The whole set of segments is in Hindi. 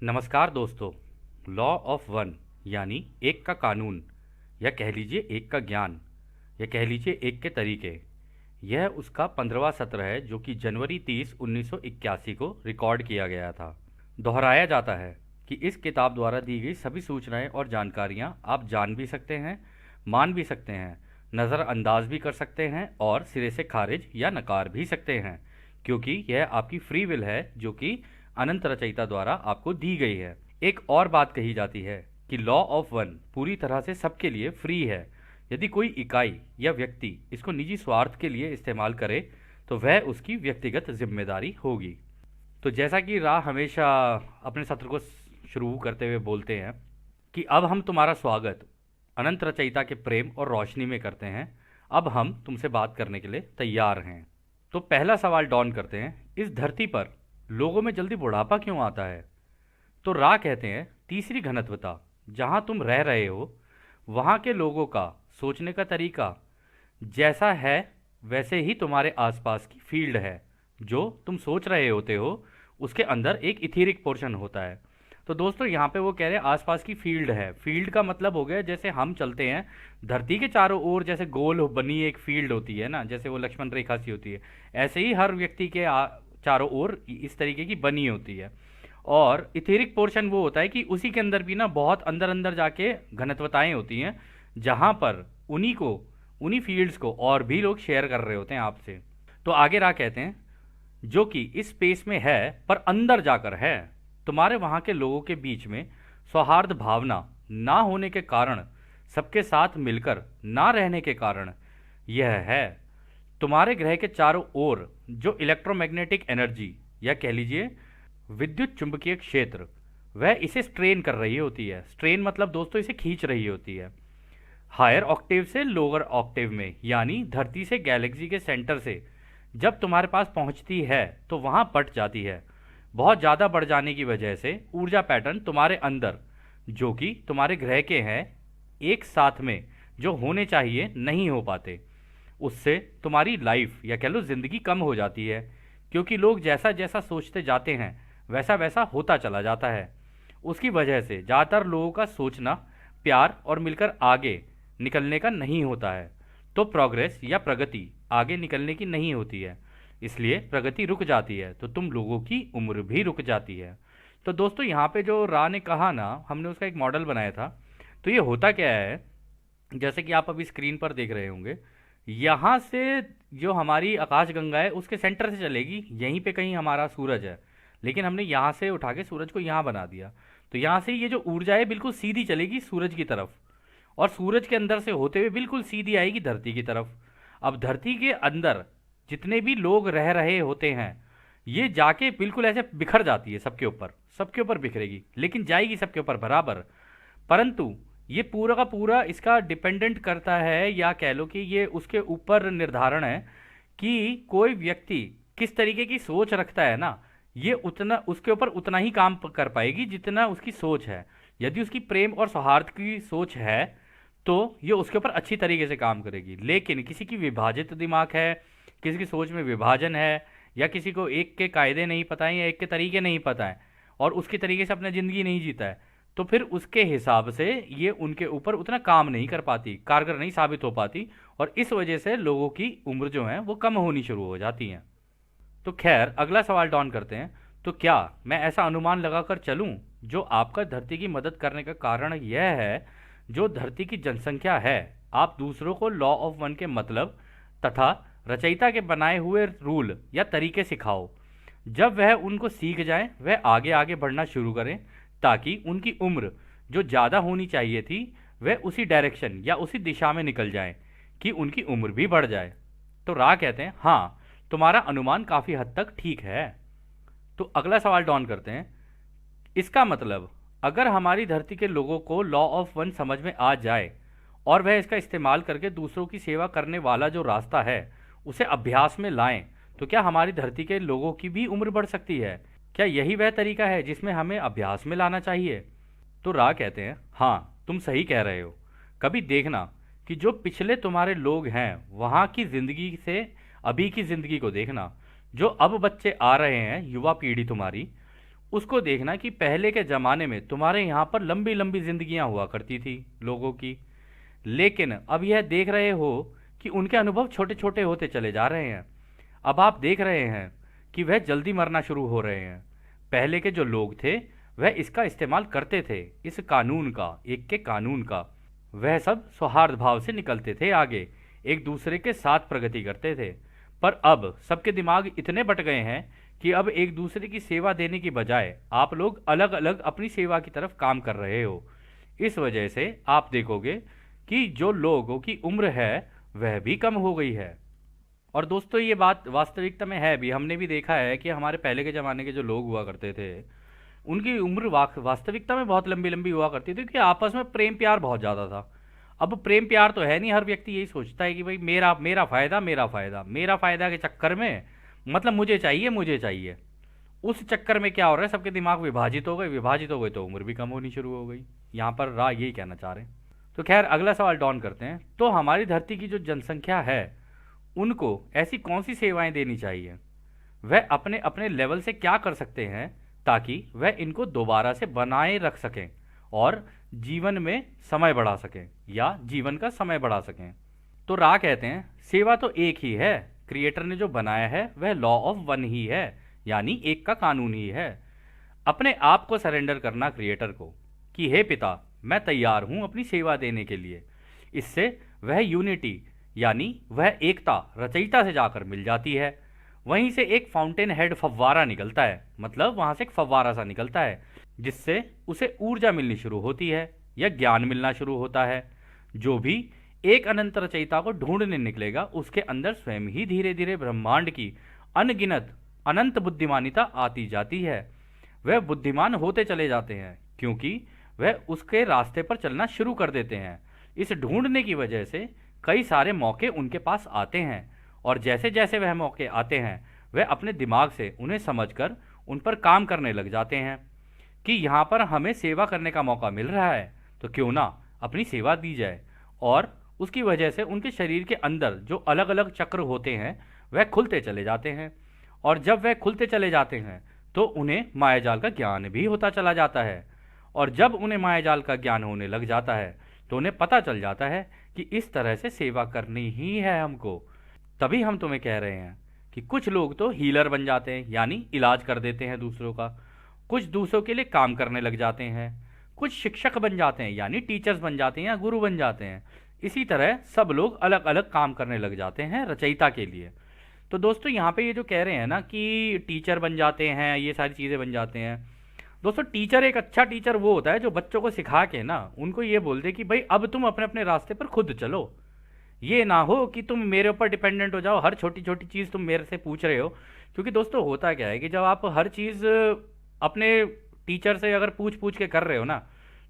नमस्कार दोस्तों। लॉ ऑफ वन यानी एक का कानून, या कह लीजिए एक का ज्ञान, या कह लीजिए एक के तरीके। यह उसका 15वां सत्र है जो कि जनवरी 30 1981 को रिकॉर्ड किया गया था। दोहराया जाता है कि इस किताब द्वारा दी गई सभी सूचनाएं और जानकारियां आप जान भी सकते हैं, मान भी सकते हैं, नज़रअंदाज भी कर सकते हैं और सिरे से खारिज या नकार भी सकते हैं, क्योंकि यह आपकी फ्री विल है जो कि अनंत रचयिता द्वारा आपको दी गई है। एक और बात कही जाती है कि लॉ ऑफ वन पूरी तरह से सबके लिए फ्री है। यदि कोई इकाई या व्यक्ति इसको निजी स्वार्थ के लिए इस्तेमाल करे तो वह उसकी व्यक्तिगत जिम्मेदारी होगी। तो जैसा कि रा हमेशा अपने सत्र को शुरू करते हुए बोलते हैं कि अब हम तुम्हारा स्वागत अनंत रचयिता के प्रेम और रोशनी में करते हैं। अब हम तुमसे बात करने के लिए तैयार हैं। तो पहला सवाल डॉन करते हैं, इस धरती पर लोगों में जल्दी बुढ़ापा क्यों आता है? तो रा कहते हैं, तीसरी घनत्वता, जहां तुम रह रहे हो वहां के लोगों का सोचने का तरीका जैसा है वैसे ही तुम्हारे आसपास की फील्ड है। जो तुम सोच रहे होते हो उसके अंदर एक इथेरिक पोर्शन होता है। तो दोस्तों यहाँ पे वो कह रहे हैं आसपास की फील्ड है। फील्ड का मतलब हो गया जैसे हम चलते हैं धरती के चारों ओर, जैसे गोल बनी एक फील्ड होती है ना, जैसे वो लक्ष्मण रेखा सी होती है, ऐसे ही हर व्यक्ति के चारों ओर इस तरीके की बनी होती है। और इथेरिक पोर्शन वो होता है कि उसी के अंदर भी ना बहुत अंदर अंदर जाके घनत्वताएं होती हैं, जहां पर उन्हीं फील्ड्स को और भी लोग शेयर कर रहे होते हैं आपसे। तो आगे रा कहते हैं, जो कि इस स्पेस में है पर अंदर जाकर है। तुम्हारे वहां के लोगों के बीच में सौहार्द भावना ना होने के कारण, सबके साथ मिलकर ना रहने के कारण यह है। तुम्हारे ग्रह के चारों ओर जो इलेक्ट्रोमैग्नेटिक एनर्जी, या कह लीजिए विद्युत चुंबकीय क्षेत्र, वह इसे स्ट्रेन कर रही होती है। स्ट्रेन मतलब दोस्तों इसे खींच रही होती है हायर ऑक्टेव से लोअर ऑक्टेव में, यानी धरती से गैलेक्सी के सेंटर से जब तुम्हारे पास पहुंचती है तो वहां पट जाती है। बहुत ज़्यादा बढ़ जाने की वजह से ऊर्जा पैटर्न तुम्हारे अंदर, जो कि तुम्हारे ग्रह के हैं, एक साथ में जो होने चाहिए नहीं हो पाते। उससे तुम्हारी लाइफ या कह लो ज़िंदगी कम हो जाती है, क्योंकि लोग जैसा जैसा सोचते जाते हैं वैसा वैसा होता चला जाता है। उसकी वजह से ज़्यादातर लोगों का सोचना प्यार और मिलकर आगे निकलने का नहीं होता है। तो प्रोग्रेस या प्रगति आगे निकलने की नहीं होती है, इसलिए प्रगति रुक जाती है, तो तुम लोगों की उम्र भी रुक जाती है। तो दोस्तों यहाँ पे जो रा ने कहा ना, हमने उसका एक मॉडल बनाया था। तो ये होता क्या है, जैसे कि आप अभी स्क्रीन पर देख रहे होंगे, यहाँ से जो हमारी आकाशगंगा है उसके सेंटर से चलेगी, यहीं पे कहीं हमारा सूरज है, लेकिन हमने यहाँ से उठा के सूरज को यहाँ बना दिया। तो यहाँ से ये जो ऊर्जा है बिल्कुल सीधी चलेगी सूरज की तरफ, और सूरज के अंदर से होते हुए बिल्कुल सीधी आएगी धरती की तरफ। अब धरती के अंदर जितने भी लोग रह रहे होते हैं, ये जाके बिल्कुल ऐसे बिखर जाती है, सबके ऊपर बिखरेगी, लेकिन जाएगी सबके ऊपर बराबर। परंतु ये पूरा का पूरा इसका डिपेंडेंट करता है, या कह लो कि ये उसके ऊपर निर्धारण है कि कोई व्यक्ति किस तरीके की सोच रखता है ना, ये उतना उसके ऊपर उतना ही काम कर पाएगी जितना उसकी सोच है। यदि उसकी प्रेम और सौहार्द की सोच है तो ये उसके ऊपर अच्छी तरीके से काम करेगी। लेकिन किसी की विभाजित दिमाग है, किसी की सोच में विभाजन है, या किसी को एक के कायदे नहीं पता है या एक के तरीके नहीं पता है और उसके तरीके से अपनी ज़िंदगी नहीं जीता है, तो फिर उसके हिसाब से ये उनके ऊपर उतना काम नहीं कर पाती, कारगर नहीं साबित हो पाती, और इस वजह से लोगों की उम्र जो है वो कम होनी शुरू हो जाती है। तो खैर अगला सवाल डॉन करते हैं, तो क्या मैं ऐसा अनुमान लगाकर चलूं जो आपका धरती की मदद करने का कारण यह है, जो धरती की जनसंख्या है, आप दूसरों को लॉ ऑफ वन के मतलब तथा रचयिता के बनाए हुए रूल या तरीके सिखाओ। जब वह उनको सीख जाए वह आगे आगे बढ़ना शुरू करें, ताकि उनकी उम्र जो ज़्यादा होनी चाहिए थी वह उसी डायरेक्शन या उसी दिशा में निकल जाए कि उनकी उम्र भी बढ़ जाए। तो रा कहते हैं, हाँ तुम्हारा अनुमान काफ़ी हद तक ठीक है। तो अगला सवाल डॉन करते हैं, इसका मतलब अगर हमारी धरती के लोगों को लॉ ऑफ वन समझ में आ जाए और वह इसका इस्तेमाल करके दूसरों की सेवा करने वाला जो रास्ता है उसे अभ्यास में लाएं, तो क्या हमारी धरती के लोगों की भी उम्र बढ़ सकती है? क्या यही वह तरीका है जिसमें हमें अभ्यास में लाना चाहिए? तो रा कहते हैं, हाँ तुम सही कह रहे हो। कभी देखना कि जो पिछले तुम्हारे लोग हैं वहाँ की ज़िंदगी से अभी की ज़िंदगी को देखना। जो अब बच्चे आ रहे हैं, युवा पीढ़ी तुम्हारी, उसको देखना कि पहले के ज़माने में तुम्हारे यहाँ पर लंबी लंबी जिंदगियाँ हुआ करती थी लोगों की, लेकिन अब यह देख रहे हो कि उनके अनुभव छोटे छोटे होते चले जा रहे हैं। अब आप देख रहे हैं कि वह जल्दी मरना शुरू हो रहे हैं। पहले के जो लोग थे वह इसका इस्तेमाल करते थे, इस कानून का, एक के कानून का। वह सब सौहार्द भाव से निकलते थे आगे, एक दूसरे के साथ प्रगति करते थे। पर अब सबके दिमाग इतने बट गए हैं कि अब एक दूसरे की सेवा देने की बजाय आप लोग अलग अलग अपनी सेवा की तरफ काम कर रहे हो। इस वजह से आप देखोगे कि जो लोगों की उम्र है वह भी कम हो गई है। और दोस्तों ये बात वास्तविकता में है भी, हमने भी देखा है कि हमारे पहले के ज़माने के जो लोग हुआ करते थे उनकी उम्र वास्तविकता में बहुत लंबी लंबी हुआ करती थी, क्योंकि आपस में प्रेम प्यार बहुत ज़्यादा था। अब प्रेम प्यार तो है नहीं, हर व्यक्ति यही सोचता है कि भाई मेरा मेरा फ़ायदा मेरा फ़ायदा मेरा फ़ायदा के चक्कर में, मतलब मुझे चाहिए मुझे चाहिए। उस चक्कर में क्या हो रहा है, सबके दिमाग विभाजित हो गए तो उम्र भी कम होनी शुरू हो गई। यहाँ पर राह यही कहना चाह रहे हैं। तो खैर अगला सवाल डॉन करते हैं। तो हमारी धरती की जो जनसंख्या है उनको ऐसी कौन सी सेवाएं देनी चाहिए, वह अपने अपने लेवल से क्या कर सकते हैं ताकि वह इनको दोबारा से बनाए रख सकें और जीवन में समय बढ़ा सकें या जीवन का समय बढ़ा सकें। तो रा कहते हैं सेवा तो एक ही है, क्रिएटर ने जो बनाया है वह लॉ ऑफ वन ही है, यानी एक का कानून ही है। अपने आप को सरेंडर करना क्रिएटर को कि हे पिता मैं तैयार हूं अपनी सेवा देने के लिए। इससे वह यूनिटी यानी वह एकता रचयिता से जाकर मिल जाती है। वहीं से एक फाउंटेन हेड फव्वारा निकलता है, मतलब वहां से एक फव्वारा सा निकलता है जिससे उसे ऊर्जा मिलनी शुरू होती है या ज्ञान मिलना शुरू होता है। जो भी एक अनंत रचयिता को ढूंढने निकलेगा उसके अंदर स्वयं ही धीरे धीरे ब्रह्मांड की अनगिनत अनंत बुद्धिमानिता आती जाती है। वह बुद्धिमान होते चले जाते हैं क्योंकि वह उसके रास्ते पर चलना शुरू कर देते हैं। इस ढूंढने की वजह से कई सारे मौके उनके पास आते हैं और जैसे जैसे वह मौके आते हैं वह अपने दिमाग से उन्हें समझकर उन पर काम करने लग जाते हैं कि यहाँ पर हमें सेवा करने का मौका मिल रहा है तो क्यों ना अपनी सेवा दी जाए। और उसकी वजह से उनके शरीर के अंदर जो अलग अलग चक्र होते हैं वह खुलते चले जाते हैं और जब वह खुलते चले जाते हैं तो उन्हें मायाजाल का ज्ञान भी होता चला जाता है। और जब उन्हें मायाजाल का ज्ञान होने लग जाता है तो उन्हें पता चल जाता है कि इस तरह से सेवा करनी ही है हमको। तभी हम तुम्हें कह रहे हैं कि कुछ लोग तो हीलर बन जाते हैं, यानी इलाज कर देते हैं दूसरों का, कुछ दूसरों के लिए काम करने लग जाते हैं, कुछ शिक्षक बन जाते हैं यानी टीचर्स बन जाते हैं या गुरु बन जाते हैं। इसी तरह सब लोग अलग अलग काम करने लग जाते हैं रचयिता के लिए। तो दोस्तों यहाँ पे ये जो कह रहे हैं ना कि टीचर बन जाते हैं, ये सारी चीज़ें बन जाते हैं, दोस्तों टीचर, एक अच्छा टीचर वो होता है जो बच्चों को सिखा के ना उनको ये बोल दे कि भाई अब तुम अपने अपने रास्ते पर खुद चलो। ये ना हो कि तुम मेरे ऊपर डिपेंडेंट हो जाओ, हर छोटी छोटी चीज़ तुम मेरे से पूछ रहे हो। क्योंकि दोस्तों होता क्या है कि जब आप हर चीज़ अपने टीचर से अगर पूछ पूछ के कर रहे हो ना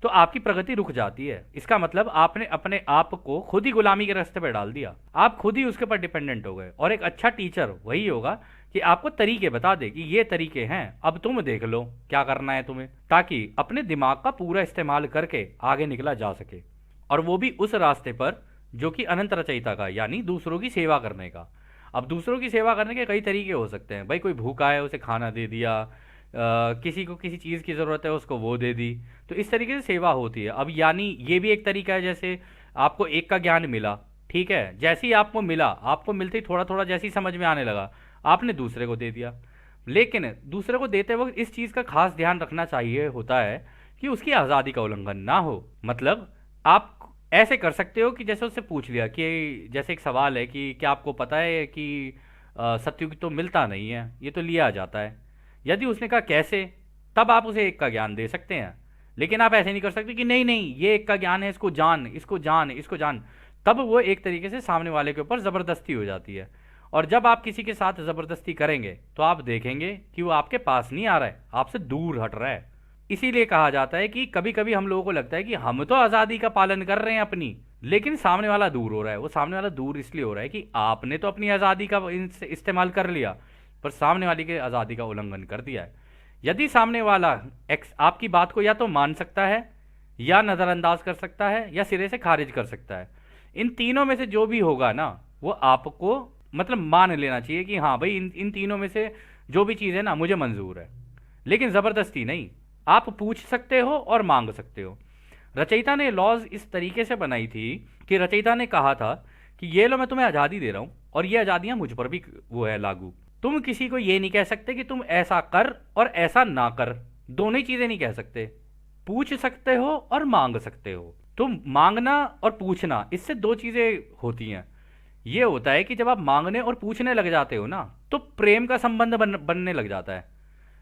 तो आपकी प्रगति रुक जाती है। इसका मतलब आपने अपने आप को खुद ही गुलामी के रास्ते पर डाल दिया, आप खुद ही उसके ऊपर डिपेंडेंट हो गए। और एक अच्छा टीचर वही होगा कि आपको तरीके बता दे कि ये तरीके हैं, अब तुम देख लो क्या करना है तुम्हें, ताकि अपने दिमाग का पूरा इस्तेमाल करके आगे निकला जा सके। और वो भी उस रास्ते पर जो कि अनंत रचयिता का, यानी दूसरों की सेवा करने का। अब दूसरों की सेवा करने के कई तरीके हो सकते हैं। भाई कोई भूखा है उसे खाना दे दिया, किसी को किसी चीज़ की ज़रूरत है उसको वो दे दी, तो इस तरीके से सेवा होती है। अब यानी ये भी एक तरीका है, जैसे आपको एक का ज्ञान मिला, ठीक है, जैसे ही आपको मिला, आपको मिलते ही थोड़ा थोड़ा जैसे ही समझ में आने लगा आपने दूसरे को दे दिया। लेकिन दूसरे को देते वक्त इस चीज़ का खास ध्यान रखना चाहिए होता है कि उसकी आज़ादी का उल्लंघन ना हो। मतलब आप ऐसे कर सकते हो कि जैसे उससे पूछ लिया कि जैसे एक सवाल है कि क्या आपको पता है कि सत्युग तो मिलता नहीं है, ये तो लिया जाता है। यदि उसने कहा कैसे, तब आप उसे एक का ज्ञान दे सकते हैं। लेकिन आप ऐसे नहीं कर सकते कि नहीं नहीं ये एक का ज्ञान है, इसको जान इसको जान इसको जान, तब वो एक तरीके से सामने वाले के ऊपर ज़बरदस्ती हो जाती है। और जब आप किसी के साथ ज़बरदस्ती करेंगे तो आप देखेंगे कि वो आपके पास नहीं आ रहा है, आपसे दूर हट रहा है। इसीलिए कहा जाता है कि कभी कभी हम लोगों को लगता है कि हम तो आज़ादी का पालन कर रहे हैं अपनी, लेकिन सामने वाला दूर हो रहा है। वो सामने वाला दूर इसलिए हो रहा है कि आपने तो अपनी आज़ादी का इस्तेमाल कर लिया पर सामने वाले की आज़ादी का उल्लंघन कर दिया है। यदि सामने वाला आपकी बात को या तो मान सकता है या नज़रअंदाज कर सकता है या सिरे से खारिज कर सकता है, इन तीनों में से जो भी होगा ना वो आपको मतलब मान लेना चाहिए कि हाँ भाई इन तीनों में से जो भी चीज़ है ना मुझे मंजूर है। लेकिन ज़बरदस्ती नहीं। आप पूछ सकते हो और मांग सकते हो। रचयिता ने लॉज इस तरीके से बनाई थी कि रचयिता ने कहा था कि ये लो, मैं तुम्हें आज़ादी दे रहा हूँ और ये आज़ादियाँ मुझ पर भी वो है लागू। तुम किसी को ये नहीं कह सकते कि तुम ऐसा कर और ऐसा ना कर, दोनों ही चीज़ें नहीं कह सकते। पूछ सकते हो और मांग सकते हो। तुम मांगना और पूछना, इससे दो चीज़ें होती हैं। ये होता है कि जब आप मांगने और पूछने लग जाते हो ना, तो प्रेम का संबंध बनने लग जाता है।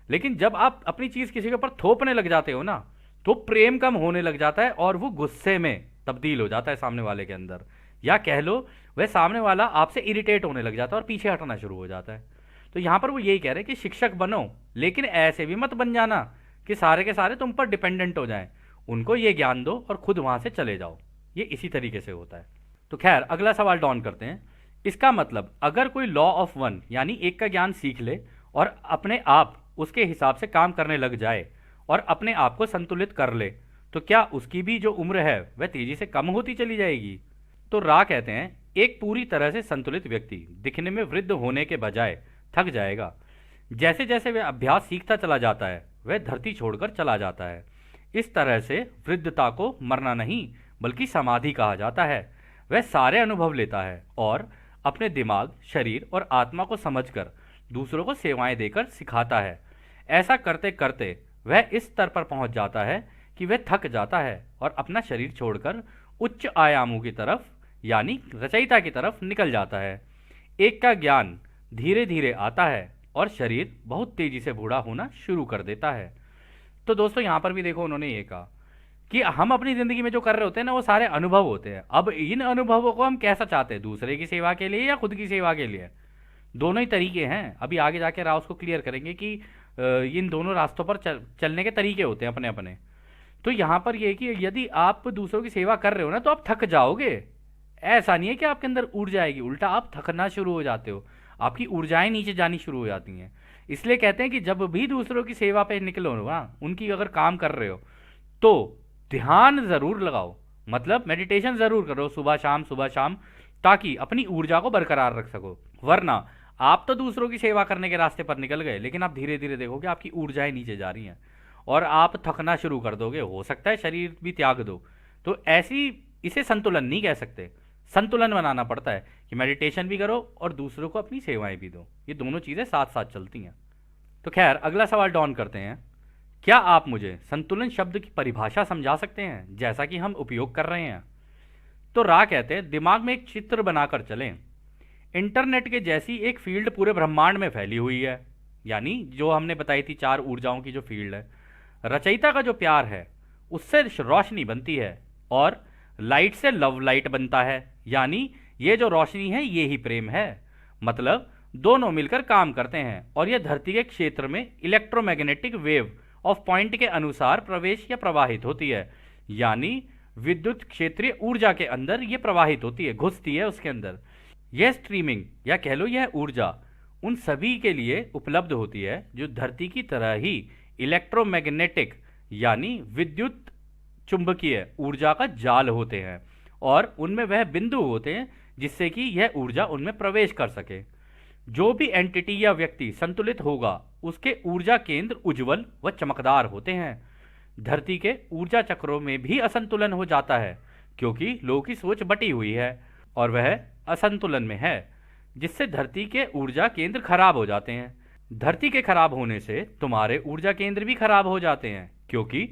लेकिन जब आप अपनी चीज किसी के ऊपर थोपने लग जाते हो ना, तो प्रेम कम होने लग जाता है और वो गुस्से में तब्दील हो जाता है सामने वाले के अंदर। या कह लो वह सामने वाला आपसे इरिटेट होने लग जाता है और पीछे हटना शुरू हो जाता है। तो यहां पर वो यही कह रहे हैं कि शिक्षक बनो, लेकिन ऐसे भी मत बन जाना कि सारे के सारे तुम पर डिपेंडेंट हो जाएं। उनको ये ज्ञान दो और खुद वहां से चले जाओ। ये इसी तरीके से होता है। तो खैर, अगला सवाल डॉन करते हैं। इसका मतलब, अगर कोई लॉ ऑफ वन यानी एक का ज्ञान सीख ले और अपने आप उसके हिसाब से काम करने लग जाए और अपने आप को संतुलित कर ले, तो क्या उसकी भी जो उम्र है वह तेजी से कम होती चली जाएगी? तो रा कहते हैं, एक पूरी तरह से संतुलित व्यक्ति दिखने में वृद्ध होने के बजाय थक जाएगा। जैसे जैसे वह अभ्यास सीखता चला जाता है, वह धरती छोड़कर चला जाता है। इस तरह से वृद्धता को मरना नहीं बल्कि समाधि कहा जाता है। वह सारे अनुभव लेता है और अपने दिमाग, शरीर और आत्मा को समझकर दूसरों को सेवाएं देकर सिखाता है। ऐसा करते करते वह इस स्तर पर पहुंच जाता है कि वह थक जाता है और अपना शरीर छोड़कर उच्च आयामों की तरफ यानी रचयिता की तरफ निकल जाता है। एक का ज्ञान धीरे धीरे आता है और शरीर बहुत तेजी से बूढ़ा होना शुरू कर देता है। तो दोस्तों, यहाँ पर भी देखो उन्होंने ये कहा कि हम अपनी ज़िंदगी में जो कर रहे होते हैं ना, वो सारे अनुभव होते हैं। अब इन अनुभवों को हम कैसा चाहते हैं, दूसरे की सेवा के लिए या खुद की सेवा के लिए? दोनों ही तरीके हैं। अभी आगे जाके राव उसको क्लियर करेंगे कि इन दोनों रास्तों पर चलने के तरीके होते हैं अपने अपने। तो यहाँ पर यह कि यदि आप दूसरों की सेवा कर रहे हो ना, तो आप थक जाओगे। ऐसा नहीं है कि आपके अंदर ऊर्जा आएगी, उल्टा आप थकना शुरू हो जाते हो। आपकी ऊर्जाएं नीचे जानी शुरू हो जाती हैं। इसलिए कहते हैं कि जब भी दूसरों की सेवा पे निकलो ना, उनकी अगर काम कर रहे हो, तो ध्यान जरूर लगाओ। मतलब मेडिटेशन जरूर करो सुबह शाम, ताकि अपनी ऊर्जा को बरकरार रख सको। वरना आप तो दूसरों की सेवा करने के रास्ते पर निकल गए, लेकिन आप धीरे धीरे देखोगे आपकी ऊर्जाएं नीचे जा रही हैं और आप थकना शुरू कर दोगे। हो सकता है शरीर भी त्याग दो। तो ऐसी, इसे संतुलन नहीं कह सकते। संतुलन बनाना पड़ता है कि मेडिटेशन भी करो और दूसरों को अपनी सेवाएं भी दो। ये दोनों चीज़ें साथ साथ चलती हैं। तो खैर, अगला सवाल डॉन करते हैं। क्या आप मुझे संतुलन शब्द की परिभाषा समझा सकते हैं, जैसा कि हम उपयोग कर रहे हैं? तो रा कहते हैं, दिमाग में एक चित्र बनाकर चलें। इंटरनेट के जैसी एक फील्ड पूरे ब्रह्मांड में फैली हुई है, यानी जो हमने बताई थी 4 ऊर्जाओं की जो फील्ड है। रचयिता का जो प्यार है उससे रोशनी बनती है और लाइट से लव लाइट बनता है, यानी ये जो रोशनी है ये ही प्रेम है। मतलब दोनों मिलकर काम करते हैं और यह धरती के क्षेत्र में इलेक्ट्रोमैग्नेटिक वेव ऑफ पॉइंट के अनुसार प्रवेश या प्रवाहित होती है। यानी विद्युत क्षेत्रीय ऊर्जा के अंदर यह प्रवाहित होती है, घुसती है उसके अंदर। यह स्ट्रीमिंग या कह लो यह ऊर्जा उन सभी के लिए उपलब्ध होती है जो धरती की तरह ही इलेक्ट्रोमैग्नेटिक यानी विद्युत चुंबकीय ऊर्जा का जाल होते हैं और उनमें वह बिंदु होते हैं जिससे कि यह ऊर्जा उनमें प्रवेश कर सके। जो भी एंटिटी या व्यक्ति संतुलित होगा उसके ऊर्जा केंद्र उज्जवल व चमकदार होते हैं। धरती के ऊर्जा चक्रों में भी असंतुलन हो जाता है क्योंकि लोगों की सोच बटी हुई है और वह असंतुलन में है, जिससे धरती के ऊर्जा केंद्र खराब हो जाते हैं। धरती के खराब होने से तुम्हारे ऊर्जा केंद्र भी खराब हो जाते हैं क्योंकि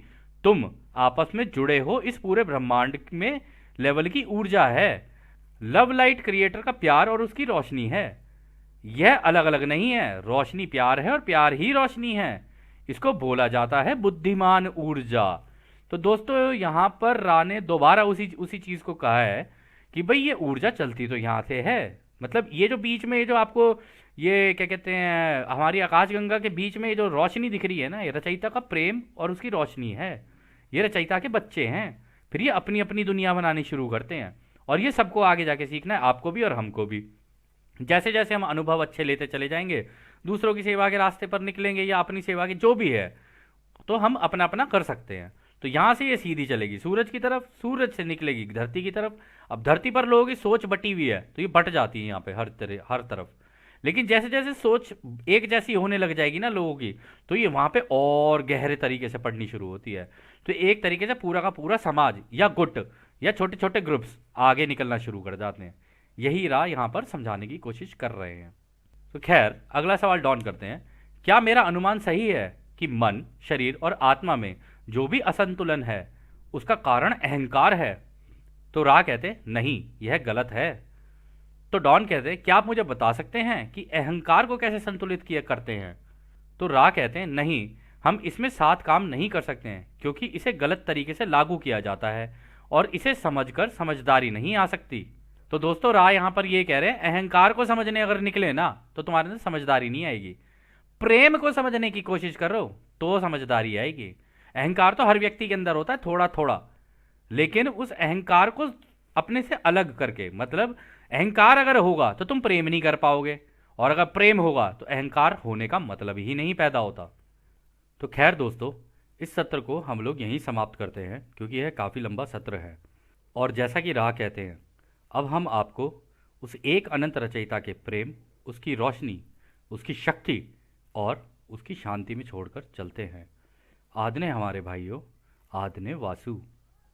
तुम आपस में जुड़े हो। इस पूरे ब्रह्मांड में लेवल की ऊर्जा है। लव लाइट क्रिएटर का प्यार और उसकी रोशनी है। यह अलग अलग नहीं है, रोशनी प्यार है और प्यार ही रोशनी है। इसको बोला जाता है बुद्धिमान ऊर्जा। तो दोस्तों, यहाँ पर रा ने दोबारा उसी चीज को कहा है कि भाई ये ऊर्जा चलती तो यहाँ से है। मतलब ये जो बीच में ये जो आपको ये क्या कहते हैं, हमारी आकाशगंगा के बीच में ये जो रोशनी दिख रही है ना, ये रचयिता का प्रेम और उसकी रोशनी है। ये रचयिता के बच्चे हैं। फिर ये अपनी अपनी दुनिया बनानी शुरू करते हैं और ये सबको आगे जाके सीखना है, आपको भी और हमको भी। जैसे जैसे हम अनुभव अच्छे लेते चले जाएंगे, दूसरों की सेवा के रास्ते पर निकलेंगे या अपनी सेवा के जो भी है, तो हम अपना अपना कर सकते हैं। तो यहाँ से ये सीधी चलेगी सूरज की तरफ, सूरज से निकलेगी धरती की तरफ। अब धरती पर लोगों की सोच बटी हुई है तो ये बट जाती है यहाँ पे हर तरफ। लेकिन जैसे जैसे सोच एक जैसी होने लग जाएगी ना लोगों की, तो ये वहां पे और गहरे तरीके से पढ़नी शुरू होती है। तो एक तरीके से पूरा का पूरा समाज या गुट या छोटे छोटे ग्रुप्स आगे निकलना शुरू कर जाते हैं। यही राह यहाँ पर समझाने की कोशिश कर रहे हैं। तो खैर, अगला सवाल डॉन करते हैं। क्या मेरा अनुमान सही है कि मन, शरीर और आत्मा में जो भी असंतुलन है उसका कारण अहंकार है? तो रा कहते नहीं, यह गलत है। तो डॉन कहते क्या आप मुझे बता सकते हैं कि अहंकार को कैसे संतुलित किया करते हैं? तो रा कहते हैं नहीं, हम इसमें साथ काम नहीं कर सकते हैं क्योंकि इसे गलत तरीके से लागू किया जाता है और इसे समझकर समझदारी नहीं आ सकती। तो दोस्तों, रा यहाँ पर ये कह रहे हैं अहंकार को समझने अगर निकले ना तो तुम्हारे अंदर समझदारी नहीं आएगी। प्रेम को समझने की कोशिश करो तो समझदारी आएगी। अहंकार तो हर व्यक्ति के अंदर होता है थोड़ा थोड़ा, लेकिन उस अहंकार को अपने से अलग करके, मतलब अहंकार अगर होगा तो तुम प्रेम नहीं कर पाओगे, और अगर प्रेम होगा तो अहंकार होने का मतलब ही नहीं पैदा होता। तो खैर दोस्तों, इस सत्र को हम लोग यहीं समाप्त करते हैं क्योंकि यह काफ़ी लंबा सत्र है। और जैसा कि राह कहते हैं, अब हम आपको उस एक अनंत रचयिता के प्रेम, उसकी रोशनी, उसकी शक्ति और उसकी शांति में छोड़कर चलते हैं। आदने हमारे भाइयों, आदने वासु।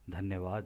धन्यवाद।